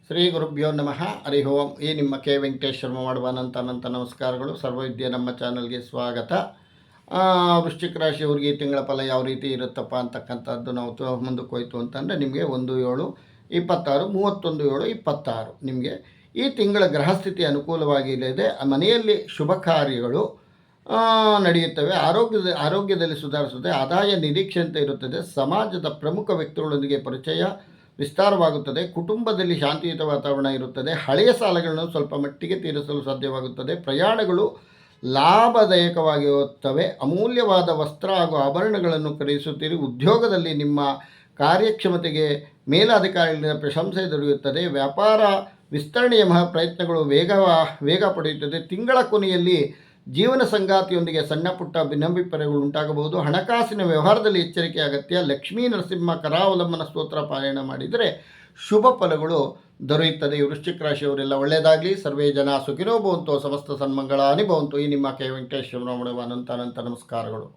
ಶ್ರೀ ಗುರುಭ್ಯೋ ನಮಃ ಹರಿ ಓಂ. ಈ ನಿಮ್ಮ ಕೆ ವೆಂಕಟೇಶ್ವರ ಮಾಡುವ ಅನಂತ ನಮಸ್ಕಾರಗಳು. ಸರ್ವವಿದ್ಯೆ ನಮ್ಮ ಚಾನಲ್ಗೆ ಸ್ವಾಗತ. ವೃಶ್ಚಿಕ ರಾಶಿಯವರಿಗೆ ಈ ತಿಂಗಳ ಫಲ ಯಾವ ರೀತಿ ಇರುತ್ತಪ್ಪ ಅಂತಕ್ಕಂಥದ್ದು ನಾವು ಮುಂದಕ್ಕೆ ಹೋಯ್ತು ಅಂತಂದರೆ ನಿಮಗೆ 1/7/26 31/7/26 ನಿಮಗೆ ಈ ತಿಂಗಳ ಗ್ರಹಸ್ಥಿತಿ ಅನುಕೂಲವಾಗಿರಲಿದೆ. ಮನೆಯಲ್ಲಿ ಶುಭ ಕಾರ್ಯಗಳು ನಡೆಯುತ್ತವೆ. ಆರೋಗ್ಯದಲ್ಲಿ ಸುಧಾರಿಸುತ್ತದೆ. ಆದಾಯ ನಿರೀಕ್ಷೆಯಂತೆ ಇರುತ್ತದೆ. ಸಮಾಜದ ಪ್ರಮುಖ ವ್ಯಕ್ತಿಗಳೊಂದಿಗೆ ಪರಿಚಯ ವಿಸ್ತಾರವಾಗುತ್ತದೆ. ಕುಟುಂಬದಲ್ಲಿ ಶಾಂತಿಯುತ ವಾತಾವರಣ ಇರುತ್ತದೆ. ಹಳೆಯ ಸಾಲಗಳನ್ನು ಸ್ವಲ್ಪ ಮಟ್ಟಿಗೆ ತೀರಿಸಲು ಸಾಧ್ಯವಾಗುತ್ತದೆ. ಪ್ರಯಾಣಗಳು ಲಾಭದಾಯಕವಾಗಿರುತ್ತವೆ. ಅಮೂಲ್ಯವಾದ ವಸ್ತ್ರ ಹಾಗೂ ಆಭರಣಗಳನ್ನು ಖರೀದಿಸುತ್ತೀರಿ. ಉದ್ಯೋಗದಲ್ಲಿ ನಿಮ್ಮ ಕಾರ್ಯಕ್ಷಮತೆಗೆ ಮೇಲಧಿಕಾರಿಗಳಿಂದ ಪ್ರಶಂಸೆ ದೊರೆಯುತ್ತದೆ. ವ್ಯಾಪಾರ ವಿಸ್ತರಣೆಯ ಪ್ರಯತ್ನಗಳು ವೇಗ ಪಡೆಯುತ್ತದೆ. ತಿಂಗಳ ಕೊನೆಯಲ್ಲಿ ಜೀವನ ಸಂಗಾತಿಯೊಂದಿಗೆ ಸಣ್ಣ ಪುಟ್ಟ ಭಿನ್ನಾಭಿಪ್ರಾಯಗಳು ಉಂಟಾಗಬಹುದು. ಹಣಕಾಸಿನ ವ್ಯವಹಾರದಲ್ಲಿ ಎಚ್ಚರಿಕೆ ಅಗತ್ಯ. ಲಕ್ಷ್ಮೀ ನರಸಿಂಹ ಕರಾವಲಂಬನ ಸ್ತೋತ್ರ ಪಾರಾಯಣ ಮಾಡಿದರೆ ಶುಭ ಫಲಗಳು ದೊರೆಯುತ್ತದೆ. ವೃಶ್ಚಿಕ ರಾಶಿಯವರೆಲ್ಲ ಒಳ್ಳೆಯದಾಗಲಿ. ಸರ್ವೇ ಜನ ಸುಖಿನೋ ಭವಂತು. ಸಮಸ್ತ ಸನ್ಮಂಗಳಾನಿ ಭವಂತು. ಈ ನಿಮ್ಮ ಕೆ ವೆಂಕಟೇಶ್ವರ ಮಾಡುವ ಅನಂತ ನಮಸ್ಕಾರಗಳು.